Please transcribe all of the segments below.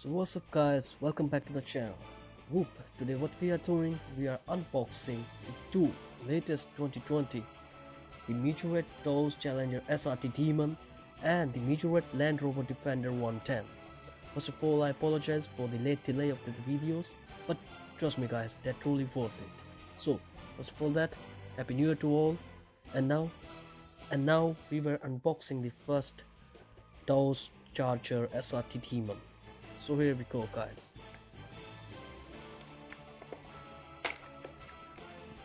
So what's up guys, welcome back to the channel. Whoop, today what we are doing, we are unboxing the two latest 2020, the Majorette Dodge Challenger SRT Demon and the Majorette Land Rover Defender 110. First of all, I apologize for the late delay of the videos, but trust me guys, they're truly worth it. So first of all that, Happy New Year to all. And now we were unboxing the first Dodge Charger SRT Demon. So here we go guys. The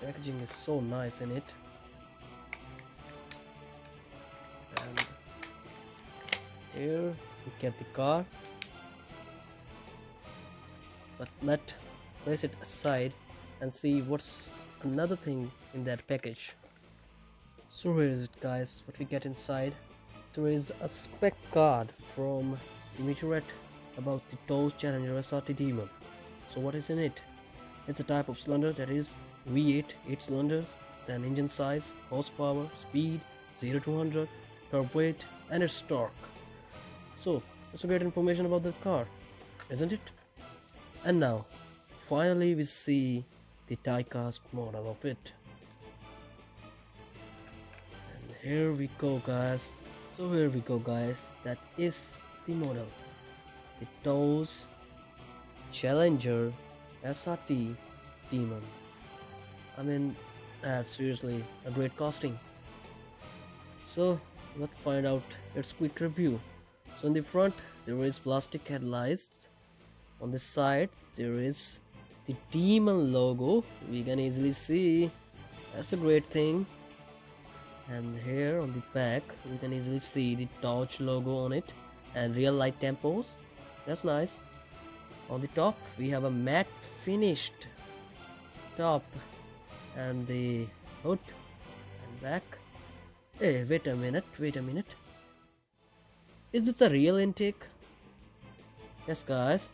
packaging is so nice in it. And here we get the car. But let's place it aside and see what's another thing in that package. So here is it guys, what we get inside. There is a spec card from the Majorette about the Dodge Challenger SRT Demon. So what is in it? It's a type of cylinder that is V8, 8 cylinders, then engine size, horsepower, speed, 0 to 100, curb weight, and its torque. So that's a great information about the car, isn't it? And now, finally we see the die-cast model of it. And here we go guys. So here we go guys, that is the model. The Dodge Challenger SRT Demon. I mean, seriously, a great casting. So let's find out its quick review. So in the front there is plastic headlights. On the side there is the Demon logo. We can easily see. That's a great thing. And here on the back we can easily see the Dodge logo on it and real light tempos. That's nice. On the top we have a matte finished top and the hood and back. Hey, wait a minute. Is this a real intake? Yes guys,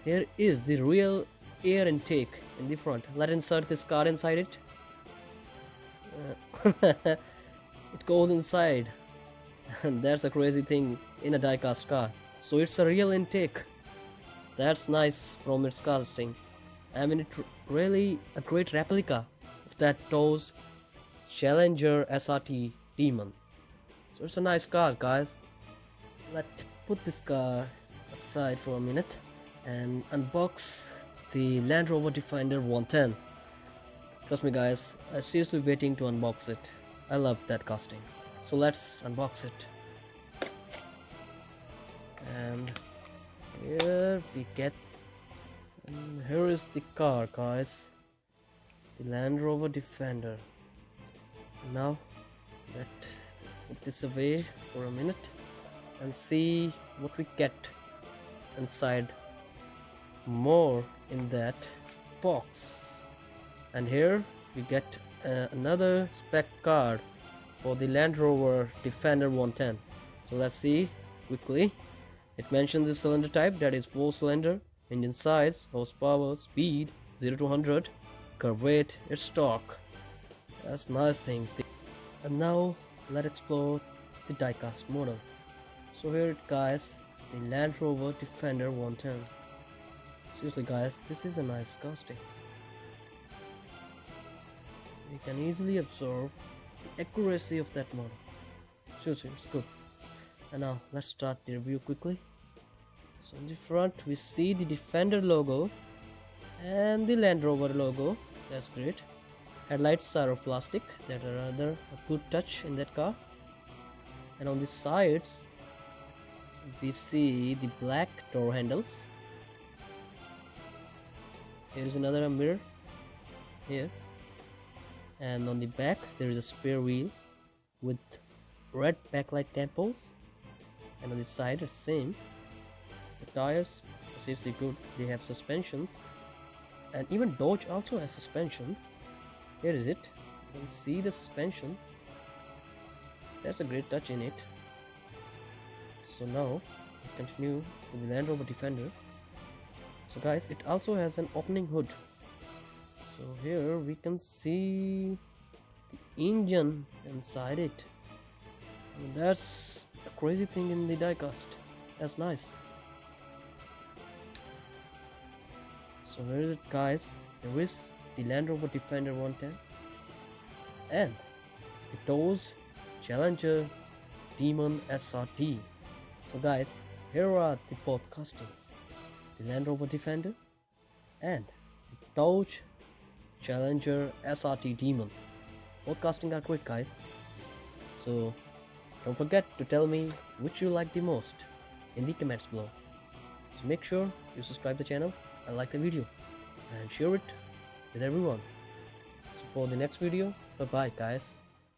here is the real air intake in the front. Let's insert this card inside it. It goes inside, and that's a crazy thing in a die-cast car. So it's a real intake. That's nice from its casting. I mean, it's really a great replica of that Dodge Challenger SRT Demon. So it's a nice car guys. Let's put this car aside for a minute and unbox the Land Rover Defender 110. Trust me guys, I'm seriously waiting to unbox it. I love that casting. So let's unbox it. And here we get, here is the car guys, the Land Rover Defender. Now let's put this away for a minute and see what we get inside more in that box. And here we get another spec card for the Land Rover Defender 110. So let's see quickly. It mentions the cylinder type, that is 4 cylinder, engine size, horsepower, speed, 0 to 100, curb weight, its torque. That's nice thing. And now let's explore the die-cast model. So here it guys, the Land Rover Defender 110. Seriously guys, this is a nice casting. You can easily observe the accuracy of that model. Seriously, it's good. And now let's start the review quickly. So in the front we see the Defender logo and the Land Rover logo. That's great. Headlights are of plastic, that are rather a good touch in that car. And on the sides we see the black door handles. Here is another mirror here. And on the back there is a spare wheel with red backlight tempos. And on the side it's same. The tires are seriously good. They have suspensions, and even Dodge also has suspensions. Here is it. You can see the suspension. That's a great touch in it. So now let's continue with the Land Rover Defender. So guys, it also has an opening hood. So here we can see the engine inside it. I mean, that's a crazy thing in the diecast. That's nice. So where is it, guys? There is the Land Rover Defender 110 and the Dodge Challenger Demon SRT. So guys, here are the both castings, the Land Rover Defender and the Dodge Challenger SRT Demon. Both castings are great, guys. So don't forget to tell me which you like the most in the comments below. So make sure you subscribe the channel and like the video and share it with everyone. So for the next video, bye bye guys.